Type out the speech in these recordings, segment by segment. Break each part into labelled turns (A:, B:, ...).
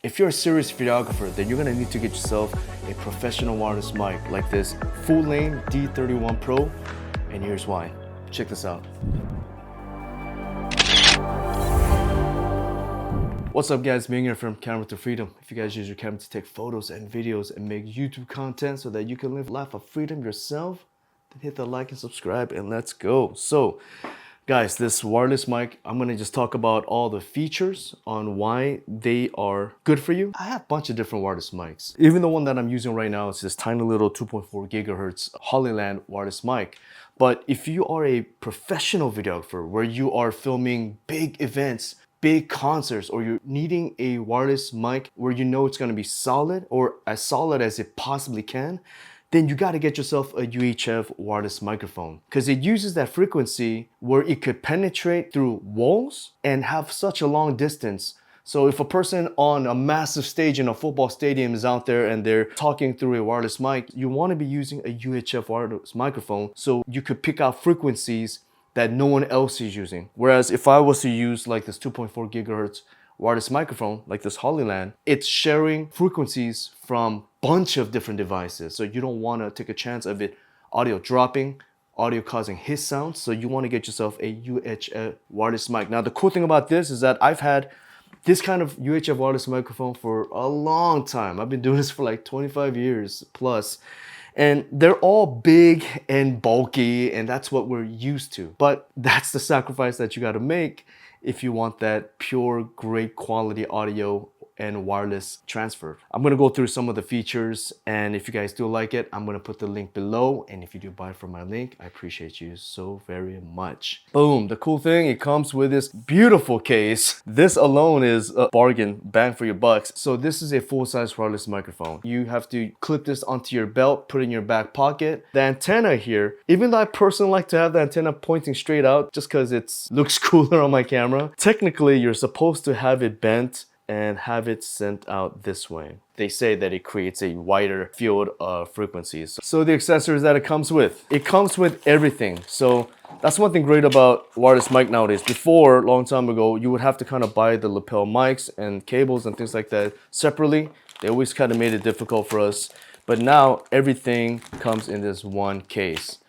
A: If you're a serious videographer, then you're gonna need to get yourself a professional wireless mic like this Fulaim D31 Pro, and here's why. Check this out. What's up guys, Ming here from Camera to Freedom. If you guys use your camera to take photos and videos and make YouTube content so that you can live a life of freedom yourself, then hit the like and subscribe and let's go. So guys, this wireless mic, I'm gonna just talk about all the features on why they are good for you. I have a bunch of different wireless mics. Even the one that I'm using right now is this tiny little 2.4 gigahertz Hollyland wireless mic. But if you are a professional videographer where you are filming big events, big concerts, or you're needing a wireless mic where you know it's gonna be solid or as solid as it possibly can, then you got to get yourself a UHF wireless microphone because it uses that frequency where it could penetrate through walls and have such a long distance. So if a person on a massive stage in a football stadium is out there and they're talking through a wireless mic, you want to be using a UHF wireless microphone so you could pick out frequencies that no one else is using. Whereas if I was to use like this 2.4 gigahertz wireless microphone like this Hollyland, it's sharing frequencies from bunch of different devices. So you don't want to take a chance of it audio dropping, audio causing hiss sounds. So you want to get yourself a UHF wireless mic. Now the cool thing about this is that I've had this kind of UHF wireless microphone for a long time. I've been doing this for like 25 years plus. And they're all big and bulky, and that's what we're used to. But that's the sacrifice that you got to make if you want that pure, great quality audio and wireless transfer. I'm gonna go through some of the features, and if you guys do like it, I'm gonna put the link below. And if you do buy from my link, I appreciate you so very much. Boom, the cool thing, it comes with this beautiful case. This alone is a bargain, bang for your bucks. So this is a full-size wireless microphone. You have to clip this onto your belt, put it in your back pocket. The antenna here, even though I personally like to have the antenna pointing straight out just because it looks cooler on my camera, technically you're supposed to have it bent and have it sent out this way. They say that it creates a wider field of frequencies. So the accessories that it comes with everything. So that's one thing great about wireless mic nowadays. Before, a long time ago, you would have to kind of buy the lapel mics and cables and things like that separately. They always kind of made it difficult for us. But now everything comes in this one case.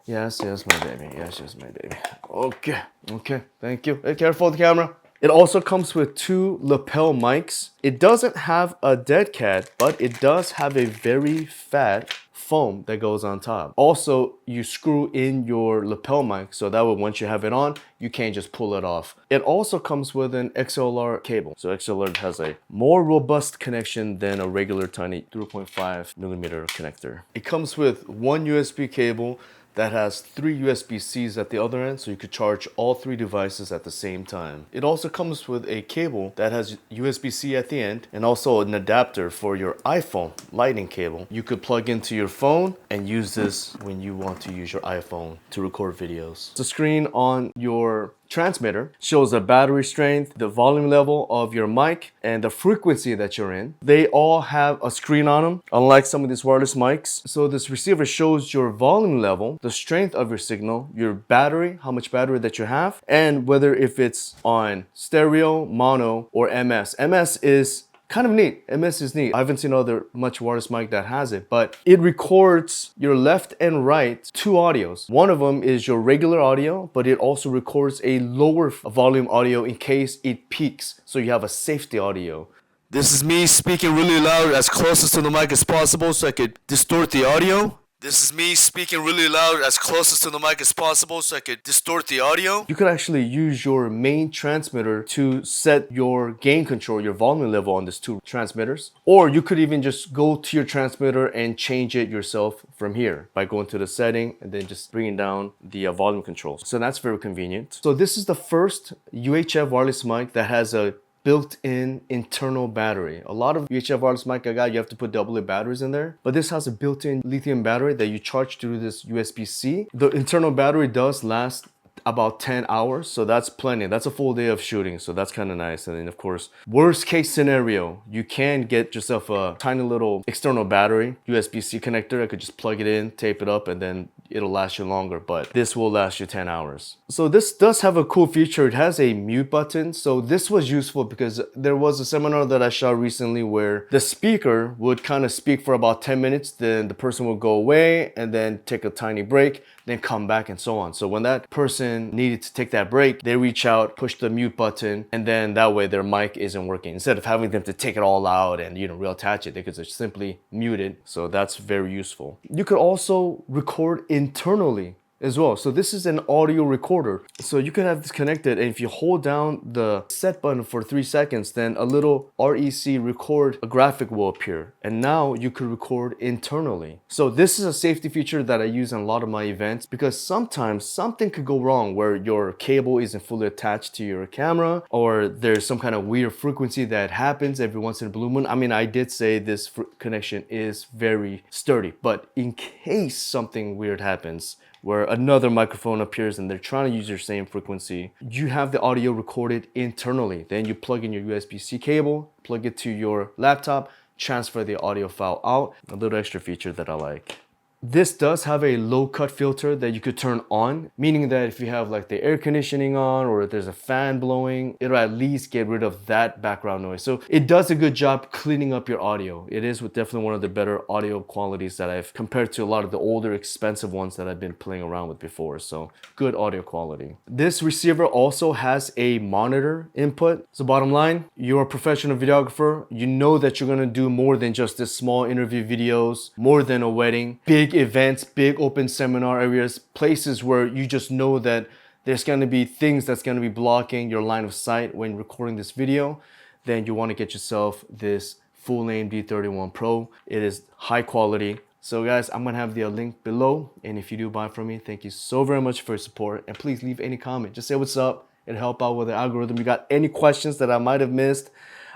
A: Yes, my baby. Yes, my baby. Okay, thank you. Hey, careful with the camera. It also comes with two lapel mics. It doesn't have a dead cat, but it does have a very fat foam that goes on top. Also, you screw in your lapel mic so that way once you have it on, you can't just pull it off. It also comes with an XLR cable. So XLR has a more robust connection than a regular tiny 3.5 millimeter connector. It comes with one USB cable that has 3 USB-Cs at the other end, so you could charge all 3 devices at the same time. It also comes with a cable that has USB-C at the end and also an adapter for your iPhone lightning cable. You could plug into your phone and use this when you want to use your iPhone to record videos. The screen on your transmitter shows the battery strength, the volume level of your mic, and the frequency that you're in. They all have a screen on them, unlike some of these wireless mics. So this receiver shows your volume level, the strength of your signal, your battery, how much battery that you have, and whether if it's on stereo, mono, or MS. MS is kind of neat. MS is neat. I haven't seen other much wireless mic that has it, but it records your left and right 2 audios. One of them is your regular audio, but it also records a lower volume audio in case it peaks. So you have a safety audio. This is me speaking really loud as closest to the mic as possible so I could distort the audio. This is me speaking really loud as closest to the mic as possible so I could distort the audio. You could actually use your main transmitter to set your gain control, your volume level on these 2 transmitters. Or you could even just go to your transmitter and change it yourself from here by going to the setting and then just bringing down the volume control. So that's very convenient. So this is the first UHF wireless mic that has a built-in internal battery. A lot of UHF wireless mic I got, you have to put AA batteries in there, but this has a built-in lithium battery that you charge through this USB-C. The internal battery does last about 10 hours. So that's plenty. That's a full day of shooting. So that's kind of nice. And then of course, worst case scenario, you can get yourself a tiny little external battery, USB-C connector. I could just plug it in, tape it up, and then it'll last you longer, but this will last you 10 hours. So this does have a cool feature. It has a mute button. So this was useful because there was a seminar that I shot recently where the speaker would kind of speak for about 10 minutes, then the person would go away and then take a tiny break, then come back and so on. So when that person needed to take that break, they reach out, push the mute button, and then that way their mic isn't working. Instead of having them to take it all out and, reattach it, they could just simply mute it. So that's very useful. You could also record internally as well. So this is an audio recorder. So you can have this connected, and if you hold down the set button for 3 seconds, then a little REC record a graphic will appear. And now you could record internally. So this is a safety feature that I use in a lot of my events because sometimes something could go wrong where your cable isn't fully attached to your camera, or there's some kind of weird frequency that happens every once in a blue moon. I mean, I did say this connection is very sturdy, but in case something weird happens, where another microphone appears and they're trying to use your same frequency, you have the audio recorded internally. Then you plug in your USB-C cable, plug it to your laptop, transfer the audio file out. A little extra feature that I like. This does have a low cut filter that you could turn on, meaning that if you have like the air conditioning on or if there's a fan blowing, it'll at least get rid of that background noise. So it does a good job cleaning up your audio. It is definitely one of the better audio qualities that I've compared to a lot of the older expensive ones that I've been playing around with before. So good audio quality. This receiver also has a monitor input. So bottom line, you're a professional videographer. You know that you're gonna do more than just this small interview videos, more than a wedding, big events, big open seminar areas, places where you just know that there's going to be things that's going to be blocking your line of sight when recording this video. Then you want to get yourself this Fulaim D31 Pro. It is high quality. So guys, I'm going to have the link below, and if you do buy from me, thank you so very much for your support, and please leave any comment. Just say what's up. It'll help out with the algorithm. You got any questions that I might have missed,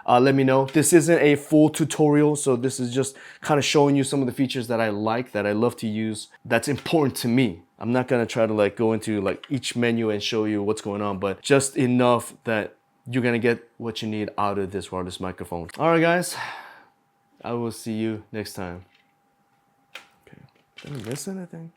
A: let me know. This isn't a full tutorial, so this is just kind of showing you some of the features that I like, that I love to use, that's important to me. I'm not gonna try to like go into like each menu and show you what's going on, but just enough that you're gonna get what you need out of this wireless microphone. All right, guys, I will see you next time. Okay, did I miss anything?